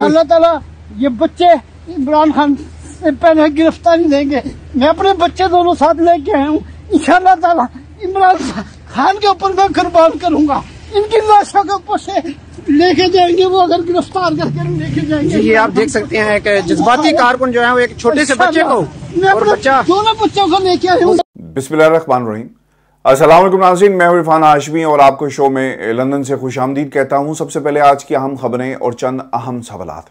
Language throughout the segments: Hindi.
अल्लाह ताला ये बच्चे इमरान खान से पहले गिरफ्तारी देंगे। मैं अपने बच्चे दोनों साथ लेके आया हूँ। इंशाअल्लाह ताला इमरान खान के ऊपर मैं कुर्बान करूंगा। इनकी लाशों के ऊपर से लेके जाएंगे वो, अगर गिरफ्तार करके लेके जाएंगे। ये आप देख सकते हैं कि जज्बाती कारकुन जो है वो एक छोटे से बच्चे को और दोनों बच्चों को लेके आया हूँ। बिस्मिल्लाहिर्रहमानिर्रहीम। अस्सलाम वालेकुम नाज़रीन, मैं हूं इरफान हाशमी और आपको शो में लंदन से खुशामदीद कहता हूं। सबसे पहले आज की अहम खबरें और चंद अहम सवालात।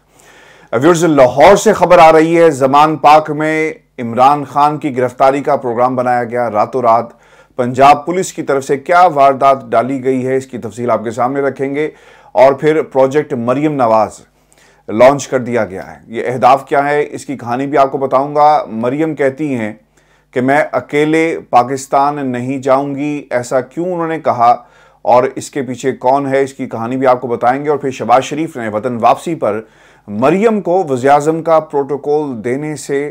व्यूअर्स, लाहौर से खबर आ रही है, ज़मान पाक में इमरान खान की गिरफ्तारी का प्रोग्राम बनाया गया। रातों रात पंजाब पुलिस की तरफ से क्या वारदात डाली गई है, इसकी तफसील आपके सामने रखेंगे। और फिर प्रोजेक्ट मरियम नवाज लॉन्च कर दिया गया है। ये अहदाफ क्या है, इसकी कहानी भी आपको बताऊंगा। मरियम कहती हैं कि मैं अकेले पाकिस्तान नहीं जाऊंगी, ऐसा क्यों उन्होंने कहा और इसके पीछे कौन है, इसकी कहानी भी आपको बताएंगे। और फिर शहबाज शरीफ ने वतन वापसी पर मरियम को वज़ीर-ए-आज़म का प्रोटोकॉल देने से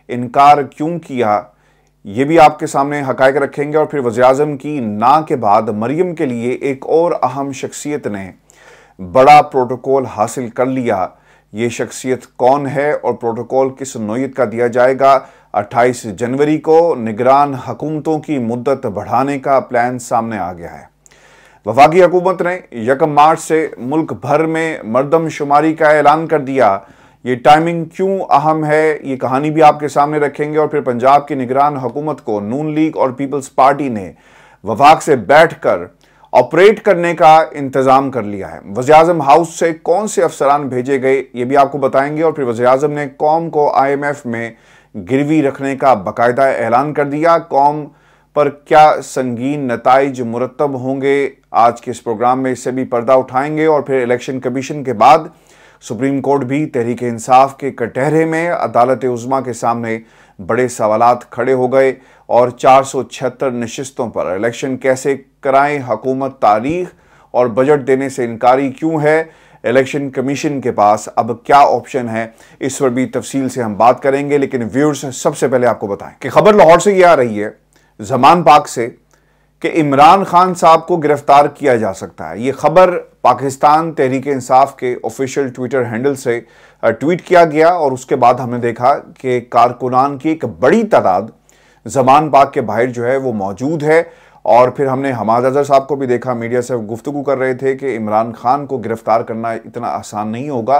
इनकार क्यों किया, ये भी आपके सामने हकायक रखेंगे। और फिर वज़ीर-ए-आज़म की ना के बाद मरियम के लिए एक और अहम शख्सियत ने बड़ा प्रोटोकॉल हासिल कर लिया। ये शख्सियत कौन है और प्रोटोकॉल किस नौयत का दिया जाएगा। 28 जनवरी को निगरान हुकूमतों की मुद्दत बढ़ाने का प्लान सामने आ गया है। वफाकी हुकूमत ने 1 मार्च से मुल्क भर में मरदमशुमारी का ऐलान कर दिया। ये टाइमिंग क्यों अहम है, ये कहानी भी आपके सामने रखेंगे। और फिर पंजाब की निगरान हुकूमत को नून लीग और पीपल्स पार्टी ने वफाक से बैठकर ऑपरेट करने का इंतजाम कर लिया है। वज़ीर-ए-आज़म हाउस से कौन से अफसरान भेजे गए, ये भी आपको बताएंगे। और फिर वज़ीर-ए-आज़म ने कौम को IMF में गिरवी रखने का बाकायदा ऐलान कर दिया। कौम पर क्या संगीन नताइज मुरतब होंगे, आज के इस प्रोग्राम में इससे भी पर्दा उठाएंगे। और फिर इलेक्शन कमीशन के बाद सुप्रीम कोर्ट भी तहरीक इंसाफ के कटहरे में अदालत उज़्मा के सामने बड़े सवालात खड़े हो गए। और 476 नशिस्तों पर इलेक्शन कैसे कराएं, हुकूमत तारीख और बजट देने से इनकारी क्यों है, इलेक्शन कमीशन के पास अब क्या ऑप्शन है, इस पर भी तफसील से हम बात करेंगे। लेकिन व्यूअर्स, सबसे पहले आपको बताएं कि खबर लाहौर से यह आ रही है, ज़मान पाक से, कि इमरान खान साहब को गिरफ्तार किया जा सकता है। ये खबर पाकिस्तान तहरीक इंसाफ के ऑफिशियल ट्विटर हैंडल से ट्वीट किया गया। और उसके बाद हमने देखा कि कारकुनान की एक बड़ी तादाद ज़मान पाक के बाहर जो है वो मौजूद है। और फिर हमने हमाद अज़हर साहब को भी देखा, मीडिया से गुफ्तगू कर रहे थे कि इमरान खान को गिरफ्तार करना इतना आसान नहीं होगा।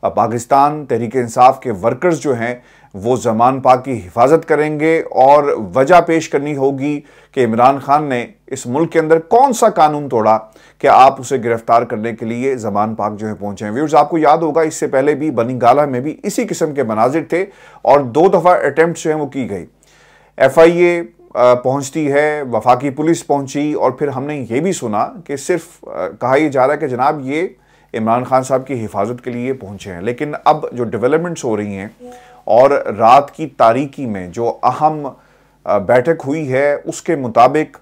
पाकिस्तान तहरीक इंसाफ के वर्कर्स जो हैं वो ज़मान पाक की हिफाजत करेंगे और वजह पेश करनी होगी कि इमरान खान ने इस मुल्क के अंदर कौन सा कानून तोड़ा कि आप उसे गिरफ्तार करने के लिए ज़मान पाक जो है पहुंचे हैं। व्यूअर्स, आपको याद होगा इससे पहले भी बनी गाला में भी इसी किस्म के मनाजिर थे और 2 दफ़ा अटेम्प्ट जो है वो की गई। FIA पहुंचती है, वफाकी पुलिस पहुंची और फिर हमने ये भी सुना कि सिर्फ कहा यह जा रहा है कि जनाब ये इमरान खान साहब की हिफाजत के लिए पहुंचे हैं। लेकिन अब जो डेवलपमेंट्स हो रही हैं और रात की तारीकी में जो अहम बैठक हुई है उसके मुताबिक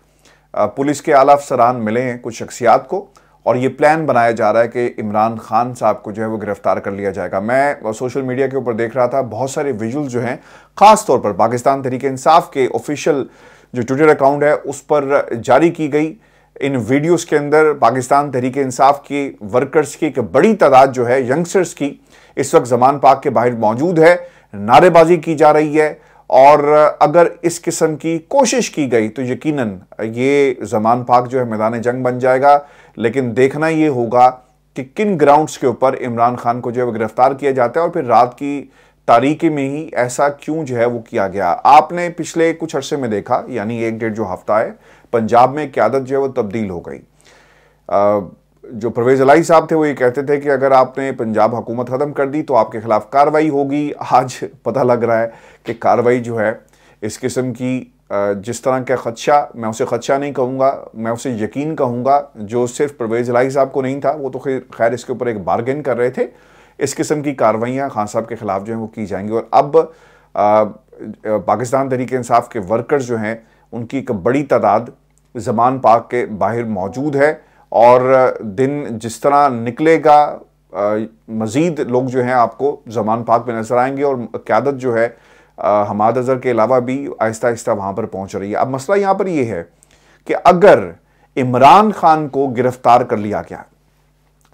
पुलिस के आला अफसरान मिले हैं कुछ शख्सियात को और ये प्लान बनाया जा रहा है कि इमरान खान साहब को जो है वो गिरफ्तार कर लिया जाएगा। मैं सोशल मीडिया के ऊपर देख रहा था, बहुत सारे विजुअल्स जो हैं ख़ास तौर पर पाकिस्तान तहरीक इंसाफ के ऑफिशियल जो ट्विटर अकाउंट है उस पर जारी की गई। इन वीडियोस के अंदर पाकिस्तान तहरीक इंसाफ की वर्कर्स की एक बड़ी तादाद जो है यंगस्टर्स की इस वक्त ज़मान पाक के बाहर मौजूद है, नारेबाजी की जा रही है। और अगर इस किस्म की कोशिश की गई तो यकीनन ये ज़मान पाक जो है मैदान जंग बन जाएगा। लेकिन देखना ये होगा कि किन ग्राउंड्स के ऊपर इमरान खान को जो है गिरफ्तार किया जाता है और फिर रात की तारीकी में ही ऐसा क्यों जो है वो किया गया। आपने पिछले कुछ अरसे में देखा, यानी 1-1.5 जो हफ्ता है, पंजाब में क़यादत जो है वो तब्दील हो गई। जो परवेज़ इलाही साहब थे वो ये कहते थे कि अगर आपने पंजाब हुकूमत ख़त्म कर दी तो आपके खिलाफ कार्रवाई होगी। आज पता लग रहा है कि कार्रवाई जो है इस किस्म की जिस तरह का ख़दशा, मैं उसे ख़दशा नहीं कहूँगा, मैं उसे यकीन कहूँगा, जो सिर्फ परवेज़ इलाही साहब को नहीं था, वो तो खैर इसके ऊपर एक बार्गेन कर रहे थे। इस किस्म की कार्रवाइयाँ खान साहब के ख़िलाफ़ जो हैं वो की जाएंगी। और अब पाकिस्तान तहरीक इंसाफ के वर्कर्स जो हैं उनकी एक बड़ी तादाद ज़मान पाक के बाहर मौजूद है। और दिन जिस तरह निकलेगा मज़ीद लोग जो हैं आपको ज़मान पाक में नज़र आएंगे और क़यादत जो है हमाद अज़हर के अलावा भी आहिस्ता आहिस्ता वहाँ पर पहुँच रही है। अब मसला यहाँ पर यह है कि अगर इमरान खान को गिरफ्तार कर लिया गया,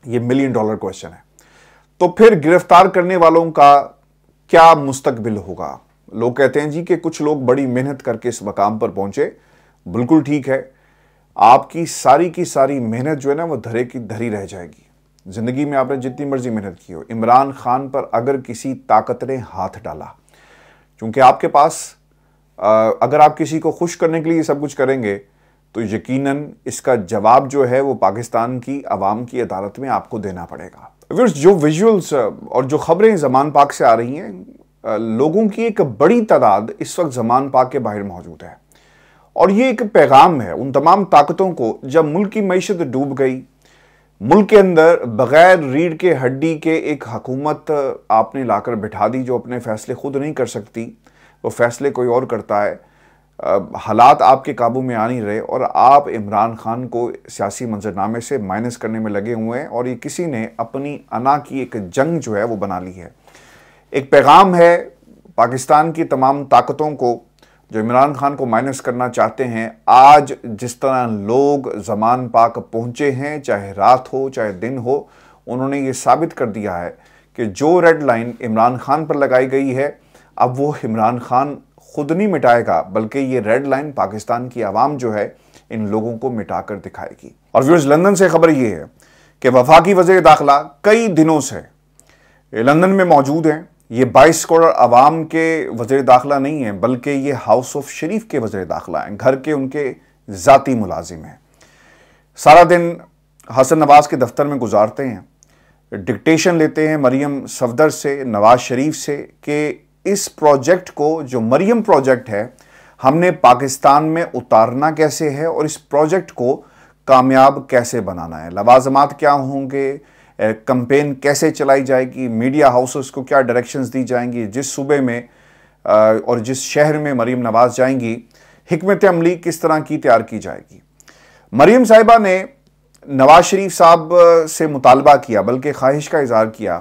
ये $1 मिलियन क्वेश्चन है, तो फिर गिरफ्तार करने वालों का क्या मुस्तकबिल होगा। लोग कहते हैं जी कि कुछ लोग बड़ी मेहनत करके इस मकाम पर पहुंचे। बिल्कुल ठीक है, आपकी सारी की सारी मेहनत जो है ना वो धरे की धरी रह जाएगी। जिंदगी में आपने जितनी मर्जी मेहनत की हो, इमरान खान पर अगर किसी ताकत ने हाथ डाला, क्योंकि आपके पास अगर आप किसी को खुश करने के लिए सब कुछ करेंगे तो यकीनन इसका जवाब जो है वो पाकिस्तान की आवाम की अदालत में आपको देना पड़ेगा। जो विजुअल्स और जो खबरें ज़मान पाक से आ रही हैं, लोगों की एक बड़ी तादाद इस वक्त ज़मान पाक के बाहर मौजूद है और ये एक पैगाम है उन तमाम ताकतों को, जब मुल्क की मईशत डूब गई, मुल्क के अंदर बगैर रीढ़ के हड्डी के एक हुकूमत आपने लाकर बिठा दी जो अपने फैसले खुद नहीं कर सकती, वो फैसले कोई और करता है। हालात आपके काबू में आ नहीं रहे और आप इमरान खान को सियासी मंजरनामे से माइनस करने में लगे हुए हैं और ये किसी ने अपनी अना की एक जंग जो है वो बना ली है। एक पैगाम है पाकिस्तान की तमाम ताकतों को जो इमरान खान को माइनस करना चाहते हैं। आज जिस तरह लोग ज़मान पाक पहुँचे हैं, चाहे रात हो चाहे दिन हो, उन्होंने ये साबित कर दिया है कि जो रेड लाइन इमरान खान पर लगाई गई है अब वो इमरान खान खुद नहीं मिटाएगा, बल्कि ये रेड लाइन पाकिस्तान की आवाम जो है इन लोगों को मिटाकर दिखाएगी। और व्यूअर्स, लंदन से खबर ये है कि वफाकी वज़ीर दाखिला कई दिनों से लंदन में मौजूद हैं। ये 22 करोड़ आवाम के वज़ीर दाखिला नहीं है, बल्कि ये हाउस ऑफ शरीफ के वज़ीर दाखिला हैं, घर के उनके ज़ाती मुलाजिम हैं। सारा दिन हसन नवाज के दफ्तर में गुजारते हैं, डिक्टेशन लेते हैं मरियम सफदर से, नवाज शरीफ से कि इस प्रोजेक्ट को, जो मरियम प्रोजेक्ट है, हमने पाकिस्तान में उतारना कैसे है और इस प्रोजेक्ट को कामयाब कैसे बनाना है, लवाजमात क्या होंगे, कैंपेन कैसे चलाई जाएगी, मीडिया हाउसेस को क्या डायरेक्शंस दी जाएंगी, जिस सूबे में और जिस शहर में मरियम नवाज जाएंगी हिकमत अमली किस तरह की तैयार की जाएगी। मरियम साहिबा ने नवाज शरीफ साहब से मुतालबा किया, बल्कि ख्वाहिश का इजहार किया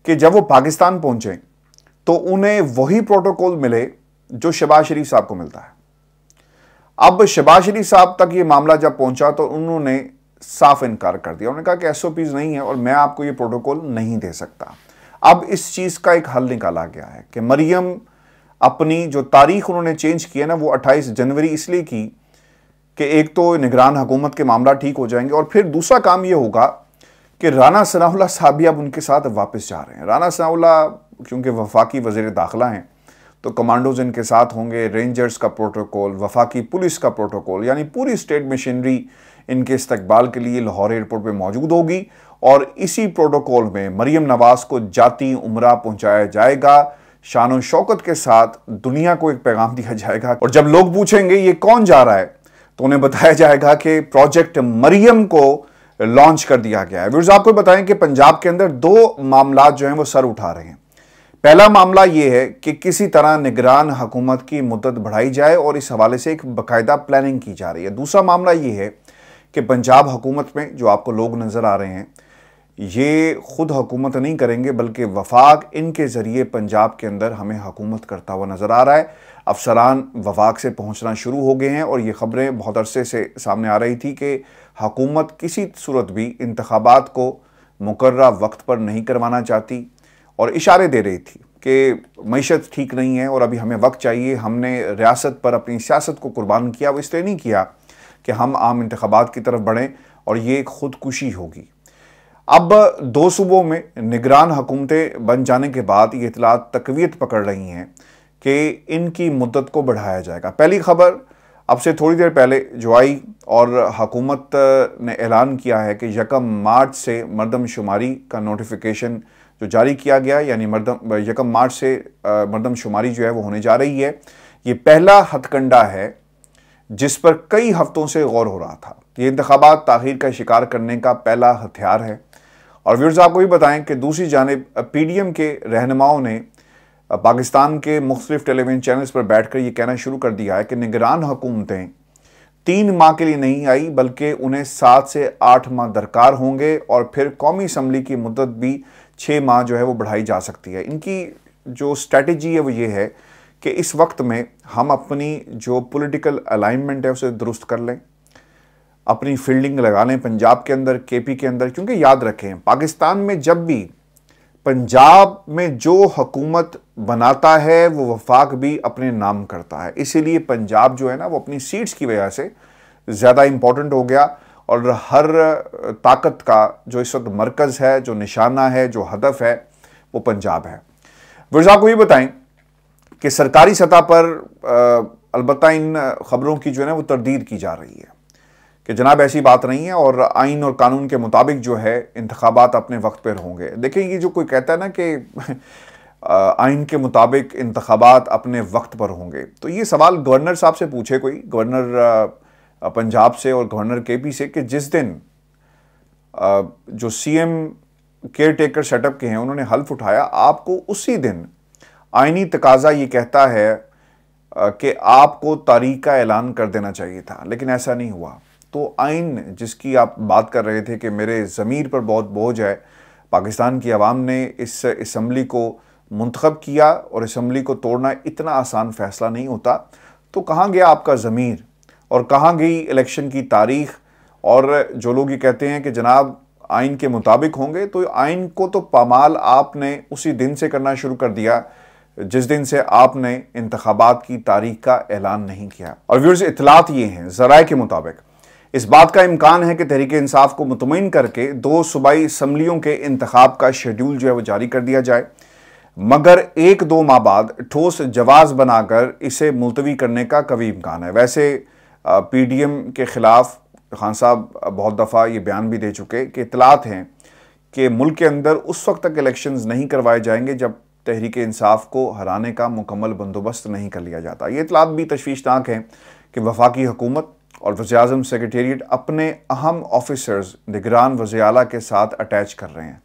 कि जब वो पाकिस्तान पहुंचे तो उन्हें वही प्रोटोकॉल मिले जो शहबाज शरीफ साहब को मिलता है। अब शहबाज शरीफ साहब तक ये मामला जब पहुंचा तो उन्होंने साफ इनकार कर दिया। उन्होंने कहा कि एसओपीज नहीं है और मैं आपको ये प्रोटोकॉल नहीं दे सकता। अब इस चीज़ का एक हल निकाला गया है कि मरियम अपनी जो तारीख उन्होंने चेंज की है ना, वो 28 जनवरी इसलिए की कि एक तो निगरान हुकूमत के मामला ठीक हो जाएंगे और फिर दूसरा काम ये होगा कि राना सनाउल्लाह साहब भी अब उनके साथ वापस जा रहे हैं। राना सनाउल्लाह क्योंकि वफाकी वज़ीर दाखिला हैं तो कमांडोज इनके साथ होंगे, रेंजर्स का प्रोटोकॉल, वफाकी पुलिस का प्रोटोकॉल, यानी पूरी स्टेट मशीनरी इनके इस्तकबाल के लिए लाहौर एयरपोर्ट पे मौजूद होगी और इसी प्रोटोकॉल में मरियम नवाज को जाती उम्रा पहुंचाया जाएगा। शान शौकत के साथ दुनिया को एक पैगाम दिया जाएगा और जब लोग पूछेंगे ये कौन जा रहा है तो उन्हें बताया जाएगा कि प्रोजेक्ट मरियम को लॉन्च कर दिया गया है। व्यूअर्स, आपको बताएं कि पंजाब के अंदर दो मामला जो हैं वो सर उठा रहे हैं। पहला मामला ये है कि किसी तरह निगरान हुकूमत की मुद्दत बढ़ाई जाए और इस हवाले से एक बाकायदा प्लानिंग की जा रही है। दूसरा मामला ये है कि पंजाब हुकूमत में जो आपको लोग नज़र आ रहे हैं ये खुद हुकूमत नहीं करेंगे, बल्कि वफाक इनके ज़रिए पंजाब के अंदर हमें हुकूमत करता हुआ नज़र आ रहा है। अफसरान वफाक से पहुंचना शुरू हो गए हैं और ये ख़बरें बहुत अरसे से सामने आ रही थी कि हुकूमत किसी सूरत भी इंतखाबात को मुकर्ररा वक्त पर नहीं करवाना चाहती और इशारे दे रही थी कि मईशत ठीक नहीं है और अभी हमें वक्त चाहिए। हमने रियासत पर अपनी सियासत को कुर्बान किया, वो इसलिए नहीं किया कि हम आम इंतखाबात की तरफ बढ़ें और ये एक खुदकुशी होगी। अब दो सूबों में निगरान हुकूमतें बन जाने के बाद ये इतलात तकवीत पकड़ रही हैं कि इनकी मुद्दत को बढ़ाया जाएगा। पहली खबर अब से थोड़ी देर पहले जो आई और हुकूमत ने ऐलान किया है कि 1 मार्च से मरदमशुमारी का नोटिफिकेशन जो जारी किया गया, यानी 1 मार्च से मरदमशुमारी जो है वो होने जा रही है। ये पहला हथकंडा है जिस पर कई हफ्तों से गौर हो रहा था। ये इंतखाबात ताख़ीर का शिकार करने का पहला हथियार है। और व्यूअर्स, आपको भी बताएं कि दूसरी जानिब पीडीएम के रहनुमाओं ने पाकिस्तान के मुख्तलिफ टेलीविजन चैनल्स पर बैठकर ये कहना शुरू कर दिया है कि निगरान हुकूमतें 3 माह के लिए नहीं आई, बल्कि उन्हें 7 से 8 माह दरकार होंगे और फिर कौमी असम्बली की मुद्दत भी 6 माह जो है वो बढ़ाई जा सकती है। इनकी जो स्ट्रैटेजी है वो ये है कि इस वक्त में हम अपनी जो पॉलिटिकल अलाइनमेंट है उसे दुरुस्त कर लें, अपनी फील्डिंग लगा लें पंजाब के अंदर, केपी के अंदर। क्योंकि याद रखें, पाकिस्तान में जब भी पंजाब में जो हुकूमत बनाता है वो वफाक भी अपने नाम करता है, इसीलिए पंजाब जो है ना वो अपनी सीट्स की वजह से ज़्यादा इंपॉर्टेंट हो गया और हर ताकत का जो इस वक्त मरकज़ है, जो निशाना है, जो हदफ है, वो पंजाब है। व्यूअर्स, आपको ये बताएं कि सरकारी सतह पर अलबत्ता इन खबरों की जो है ना वो तरदीद की जा रही है कि जनाब ऐसी बात नहीं है और आइन और कानून के मुताबिक जो है इंतखाबात अपने वक्त पर होंगे। देखिए, ये जो कोई कहता है ना कि आइन के मुताबिक इंतखाबात अपने वक्त पर होंगे, तो ये सवाल गवर्नर साहब से पूछे कोई, गवर्नर पंजाब से और गवर्नर केपी से, कि जिस दिन जो सीएम केयर टेकर सेटअप के हैं उन्होंने हल्फ उठाया, आपको उसी दिन आइनी तकाजा ये कहता है कि आपको तारीख का ऐलान कर देना चाहिए था, लेकिन ऐसा नहीं हुआ। तो आइन जिसकी आप बात कर रहे थे कि मेरे ज़मीर पर बहुत बोझ है, पाकिस्तान की आवाम ने इस असम्बली को मुंतखब किया और असम्बली को तोड़ना इतना आसान फ़ैसला नहीं होता, तो कहाँ गया आपका ज़मीर और कहाँ गई इलेक्शन की तारीख? और जो लोग ये कहते हैं कि जनाब आइन के मुताबिक होंगे, तो आइन को तो पामाल आपने उसी दिन से करना शुरू कर दिया जिस दिन से आपने इंतखाबात की तारीख का ऐलान नहीं किया। और व्यूअर्स, इतलात ये हैं ज़राए के मुताबिक इस बात का इम्कान है कि तहरीक इंसाफ को मुतमईन करके 2 सूबाई असम्बलियों के इंतखाब का शेड्यूल जो है वो जारी कर दिया जाए, मगर 1-2 माह बाद ठोस जवाज़ बनाकर इसे मुलतवी करने का कभी इम्कान है। वैसे पीडीएम के ख़िलाफ़ खान साहब बहुत दफ़ा ये बयान भी दे चुके कि इतलात हैं कि मुल्क के अंदर उस वक्त तक इलेक्शंस नहीं करवाए जाएंगे जब तहरीक इंसाफ को हराने का मुकम्मल बंदोबस्त नहीं कर लिया जाता। ये इतलात भी तशवीशनाक हैं कि वफाकी हुकूमत और वज़ीर-ए-आज़म सेक्रेटेरिएट अपने अहम ऑफिसर्स निगरान वज़ीर-ए-आला के साथ अटैच कर रहे हैं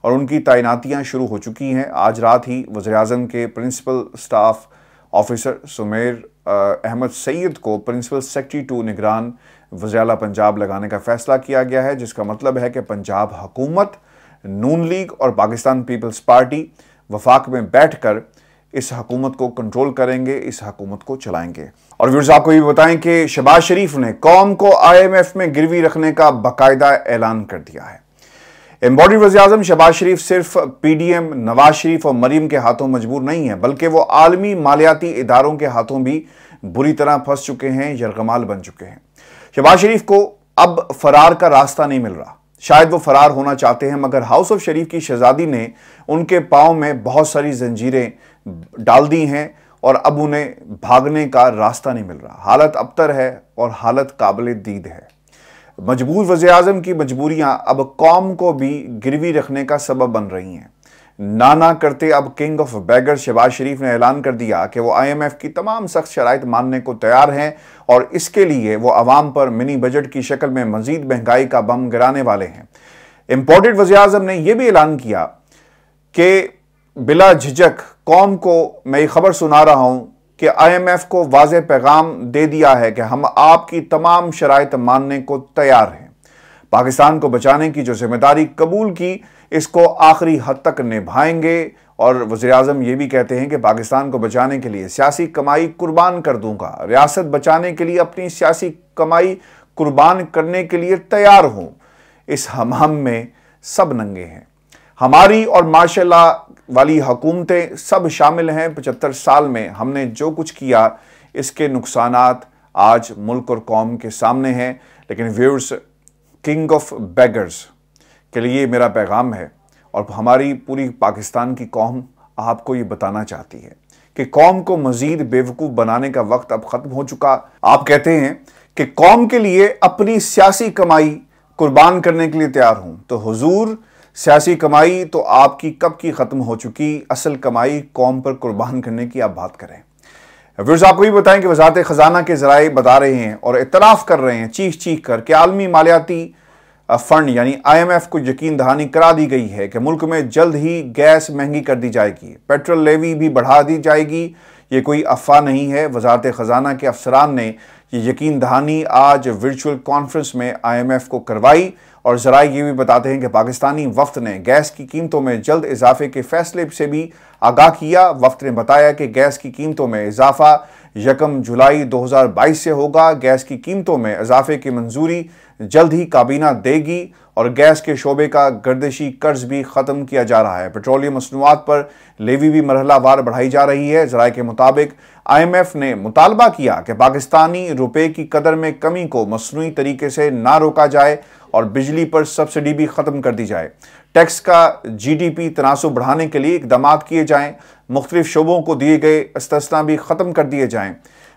और उनकी तैनातियाँ शुरू हो चुकी हैं। आज रात ही वज़ीर-ए-आज़म के principal staff officer Sumer Ahmed Syed को प्रिंसिपल सेक्रेटरी टू निगरान वज़ीर-ए-आला पंजाब लगाने का फ़ैसला किया गया है, जिसका मतलब है कि पंजाब हुकूमत, नून लीग और पाकिस्तान पीपल्स पार्टी वफाक में बैठकर इस हुकूमत को कंट्रोल करेंगे, इस हुकूमत को चलाएंगे। और व्यूअर्स, आपको ये बताएं कि शहबाज शरीफ ने कौम को IMF में गिरवी रखने का बाकायदा ऐलान कर दिया है। एम्बॉडीड वज़ीर-ए-आज़म शहबाज शरीफ सिर्फ PDM नवाज शरीफ और मरीम के हाथों मजबूर नहीं है, बल्कि वो आलमी मालियाती इदारों के हाथों भी बुरी तरह फंस चुके हैं, यरगमाल बन चुके हैं। शहबाज शरीफ को अब फरार का रास्ता नहीं मिल रहा। शायद वो फरार होना चाहते हैं, मगर हाउस ऑफ शरीफ की शहजादी ने उनके पाँव में बहुत सारी जंजीरें डाल दी हैं और अब उन्हें भागने का रास्ता नहीं मिल रहा। हालत अबतर है और हालत काबिल दीद है। मजबूर वज़ीर-ए-आज़म की मजबूरियां अब कौम को भी गिरवी रखने का सबब बन रही हैं। ना करते अब किंग ऑफ बैगर शहबाज शरीफ ने ऐलान कर दिया कि वो IMF की तमाम सख्त शराइत मानने को तैयार हैं और इसके लिए वो अवाम पर मिनी बजट की शक्ल में मजीद महंगाई का बम गिराने वाले हैं। इम्पोर्टेड वज़ीर-ए-आज़म ने यह भी ऐलान किया कि बिला झिझक कौम को मैं ये खबर सुना रहा हूं कि IMF को वाज़ेह पैगाम दे दिया है कि हम आपकी तमाम शराइत मानने को तैयार हैं। पाकिस्तान को बचाने की जो जिम्मेदारी कबूल की, इसको आखिरी हद तक निभाएंगे। और वज़ीर-ए-आज़म ये भी कहते हैं कि पाकिस्तान को बचाने के लिए सियासी कमाई कुर्बान कर दूंगा, रियासत बचाने के लिए अपनी सियासी कमाई कुर्बान करने के लिए तैयार हूं। इस हमाम में सब नंगे हैं, हमारी और माशाल्लाह वाली हुकूमतें सब शामिल हैं। 75 साल में हमने जो कुछ किया, इसके नुकसानात आज मुल्क और कौम के सामने हैं। लेकिन व्यूअर्स, किंग ऑफ बेगर्स के लिए मेरा पैगाम है और हमारी पूरी पाकिस्तान की कौम आपको ये बताना चाहती है कि कौम को मजीद बेवकूफ़ बनाने का वक्त अब ख़त्म हो चुका। आप कहते हैं कि कौम के लिए अपनी सियासी कमाई कुर्बान करने के लिए तैयार हूं, तो हुजूर सियासी कमाई तो आपकी कब की ख़त्म हो चुकी, असल कमाई कौम पर कुर्बान करने की आप बात करें। व्यूअर्स, आपको भी बताएं कि वज़ारत ख़जाना के ज़राए बता रहे हैं और इतराफ़ कर रहे हैं चीख चीख कर कि आलमी मालियाती फंड यानी IMF को यकीन दहानी करा दी गई है कि मुल्क में जल्द ही गैस महंगी कर दी जाएगी, पेट्रोल लेवी भी बढ़ा दी जाएगी। ये कोई अफवाह नहीं है। वज़ारत ख़जाना के अफसरान ने ये यकीन दहानी आज वर्चुअल कॉन्फ्रेंस में IMF को करवाई और ज़राए ये भी बताते हैं कि पाकिस्तानी वफ्द ने गैस की कीमतों में जल्द इजाफे के फैसले से भी आगाह किया। वफ्द ने बताया कि गैस की कीमतों में इजाफा 1 जुलाई 2022 से होगा। गैस की कीमतों में इजाफे की मंजूरी जल्द ही काबीना देगी और गैस के शोबे का गर्दिशी कर्ज भी ख़त्म किया जा रहा है। पेट्रोलियम मसनूआत पर लेवी भी मरहलावार बढ़ाई जा रही है। ज़राए के मुताबिक IMF ने मुतालबा किया कि पाकिस्तानी रुपए की कदर में कमी को मसनूई तरीके से ना रोका जाए और बिजली पर सब्सिडी भी ख़त्म कर दी जाए। टैक्स का GDP तनासुब बढ़ाने के लिए इकदाम किए जाएं। मुख्तलिफ शोबों को दिए गए इस्तिस्ना भी ख़त्म कर दिए जाएं।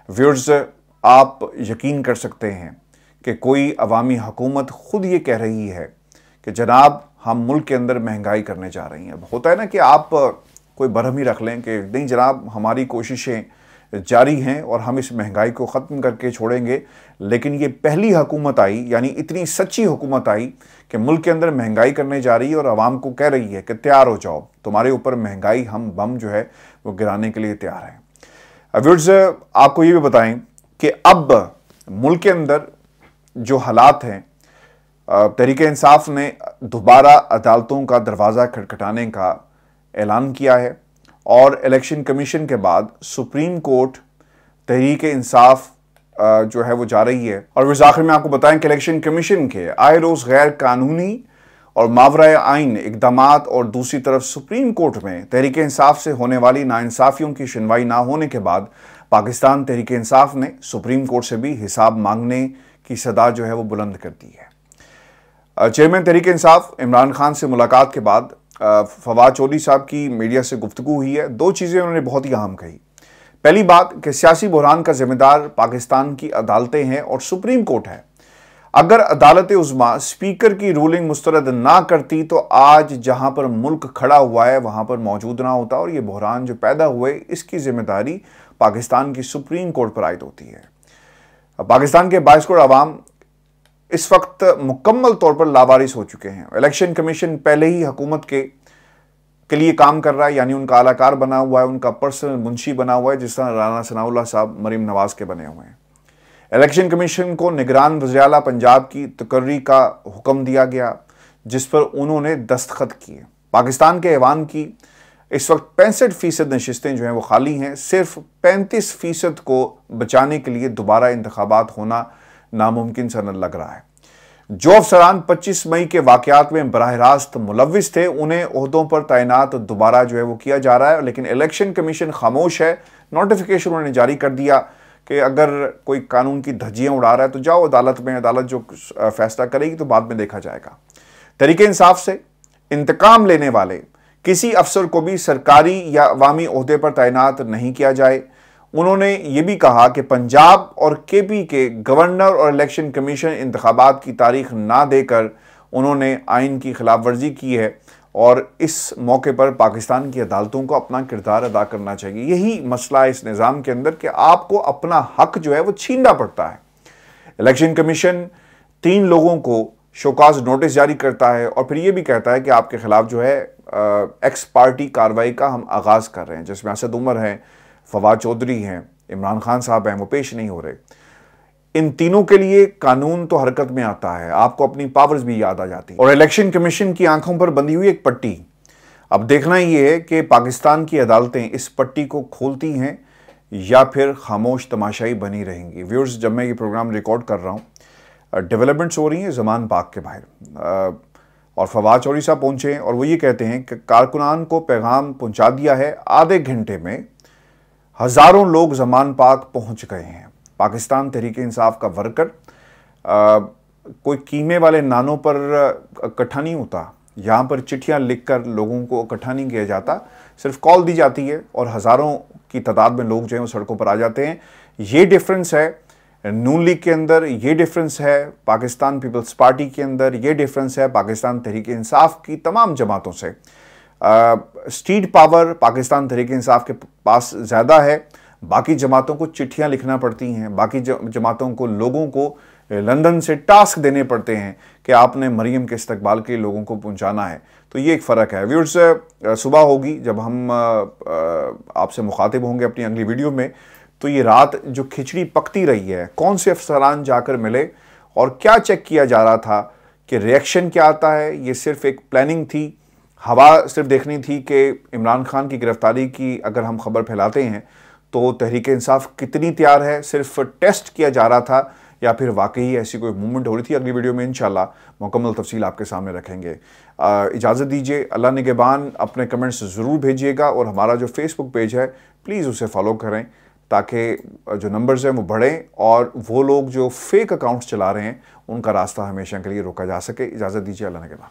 व्यूअर्स, आप यकीन कर सकते हैं कि कोई अवामी हुकूमत खुद ये कह रही है कि जनाब हम मुल्क के अंदर महंगाई करने जा रही हैं। होता है ना कि आप कोई बरहम ही रख लें कि नहीं जनाब हमारी कोशिशें जारी हैं और हम इस महंगाई को ख़त्म करके छोड़ेंगे, लेकिन ये पहली हुकूमत आई, यानी इतनी सच्ची हुकूमत आई कि मुल्क के अंदर महंगाई करने जा रही है और आवाम को कह रही है कि तैयार हो जाओ, तुम्हारे ऊपर महंगाई हम बम जो है वो गिराने के लिए तैयार हैं। व्यूअर्स, आपको ये भी बताएं कि अब मुल्क के अंदर जो हालात हैं, तहरीक इंसाफ ने दोबारा अदालतों का दरवाज़ा खटखटाने का ऐलान किया है और इलेक्शन कमीशन के बाद सुप्रीम कोर्ट तहरीक इंसाफ जो है वो जा रही है। और इस आखिर में आपको बताएं कि इलेक्शन कमीशन के आए रोज़ गैर कानूनी और मावराए आइन इकदामात और दूसरी तरफ सुप्रीम कोर्ट में तहरीक इंसाफ से होने वाली नाइंसाफियों की सुनवाई ना होने के बाद पाकिस्तान तहरीक इंसाफ ने सुप्रीम कोर्ट से भी हिसाब मांगने की सदा जो है वो बुलंद कर दी है। चेयरमैन तहरीक इंसाफ इमरान खान से मुलाकात के बाद फवाद चौधरी साहब की मीडिया से गुफ्तगू हुई है। दो चीज़ें उन्होंने बहुत ही अहम कही। पहली बात कि सियासी बुहरान का जिम्मेदार पाकिस्तान की अदालतें हैं और सुप्रीम कोर्ट है। अगर अदालत उज़्मा स्पीकर की रूलिंग मुस्तरद ना करती तो आज जहां पर मुल्क खड़ा हुआ है वहां पर मौजूद ना होता और ये बुहरान जो पैदा हुए इसकी जिम्मेदारी पाकिस्तान की सुप्रीम कोर्ट पर आयद होती है। पाकिस्तान के 22 करोड़ आवाम इस वक्त मुकम्मल तौर पर लावारिस हो चुके हैं। इलेक्शन कमीशन पहले ही हुकूमत के लिए काम कर रहा है, यानी उनका आलाकार बना हुआ है, उनका पर्सनल मुंशी बना हुआ है, जिस तरह राना सनाउल्लाह साहब मरीम नवाज के बने हुए हैं। इलेक्शन कमीशन को निगरान वज़ीर आला पंजाब की तकर्री का हुक्म दिया गया जिस पर उन्होंने दस्तखत किए। पाकिस्तान के ऐवान की इस वक्त 65% नशिस्तें जो हैं वो खाली हैं। सिर्फ 35% को बचाने के लिए दोबारा इंतखाबात होना नामुमकिन सा लग रहा है। जो अफसरान 25 मई के वाकयात में बराह रास्त मुलव्विस थे उन्हें ओहदों पर तैनात दोबारा जो है वो किया जा रहा है, लेकिन इलेक्शन कमीशन खामोश है। नोटिफिकेशन उन्होंने जारी कर दिया कि अगर कोई कानून की धज्जियां उड़ा रहा है तो जाओ अदालत में, अदालत जो फैसला करेगी तो बाद में देखा जाएगा। तहरीक इंसाफ से इंतकाम लेने वाले किसी अफसर को भी सरकारी या अवामी ओहदे पर तैनात नहीं किया जाए। उन्होंने ये भी कहा कि पंजाब और KP के गवर्नर और इलेक्शन कमीशन इंतखाबात की तारीख ना देकर उन्होंने आइन की खिलाफ वर्जी की है और इस मौके पर पाकिस्तान की अदालतों को अपना किरदार अदा करना चाहिए। यही मसला है इस निज़ाम के अंदर कि आपको अपना हक जो है वो छीनना पड़ता है। इलेक्शन कमीशन 3 लोगों को शोकाज नोटिस जारी करता है और फिर ये भी कहता है कि आपके खिलाफ जो है एक्स पार्टी कार्रवाई का हम आगाज़ कर रहे हैं, जिसमें असद उमर हैं, फवाद चौधरी हैं, इमरान खान साहब हैं, वो पेश नहीं हो रहे। इन तीनों के लिए कानून तो हरकत में आता है, आपको अपनी पावर्स भी याद आ जाती है। और इलेक्शन कमीशन की आंखों पर बंधी हुई एक पट्टी, अब देखना ये है कि पाकिस्तान की अदालतें इस पट्टी को खोलती हैं या फिर खामोश तमाशाई बनी रहेंगी। व्यूअर्स, जब मैं ये प्रोग्राम रिकॉर्ड कर रहा हूँ डेवलपमेंट्स हो रही हैं ज़मान पार्क के बाहर और फवाद चौधरी साहब पहुँचे और वो ये कहते हैं कि कारकुनान को पैगाम पहुँचा दिया है, आधे घंटे में हज़ारों लोग ज़मान पार्क पहुँच गए हैं। पाकिस्तान तहरीक इंसाफ का वर्कर कोई कीमे वाले नानों पर इकट्ठा नहीं होता, यहाँ पर चिट्ठियाँ लिखकर लोगों को इकट्ठा नहीं किया जाता, सिर्फ कॉल दी जाती है और हज़ारों की तादाद में लोग जो हैं वो सड़कों पर आ जाते हैं। ये डिफरेंस है नून लीग के अंदर, ये डिफरेंस है पाकिस्तान पीपल्स पार्टी के अंदर, ये डिफरेंस है पाकिस्तान तहरीक इंसाफ की तमाम जमातों से। स्ट्रीट पावर पाकिस्तान तहरीक इंसाफ के पास ज़्यादा है, बाकी जमातों को चिट्ठियां लिखना पड़ती हैं, बाकी जमातों को लोगों को लंदन से टास्क देने पड़ते हैं कि आपने मरीम के इस्तकबाल के लोगों को पहुंचाना है। तो ये एक फ़र्क है। व्यूअर्स, सुबह होगी जब हम आपसे मुखातिब होंगे अपनी अगली वीडियो में, तो ये रात जो खिचड़ी पकती रही है, कौन से अफसरान जाकर मिले और क्या चेक किया जा रहा था कि रिएक्शन क्या आता है, ये सिर्फ एक प्लानिंग थी, हवा सिर्फ देखनी थी कि इमरान खान की गिरफ्तारी की अगर हम खबर फैलाते हैं तो तहरीक इंसाफ कितनी तैयार है, सिर्फ टेस्ट किया जा रहा था, या फिर वाकई ऐसी कोई मूवमेंट हो रही थी। अगली वीडियो में इंशाल्लाह मुकम्मल तफसील आपके सामने रखेंगे। इजाज़त दीजिए, अल्लाह निगहबान। अपने कमेंट्स ज़रूर भेजिएगा और हमारा जो फेसबुक पेज है प्लीज़ उसे फॉलो करें ताकि जो नंबर्स हैं वो बढ़ें और वो लोग जो फेक अकाउंट्स चला रहे हैं उनका रास्ता हमेशा के लिए रोका जा सके। इजाज़त दीजिए, अल्लाह निगहबान।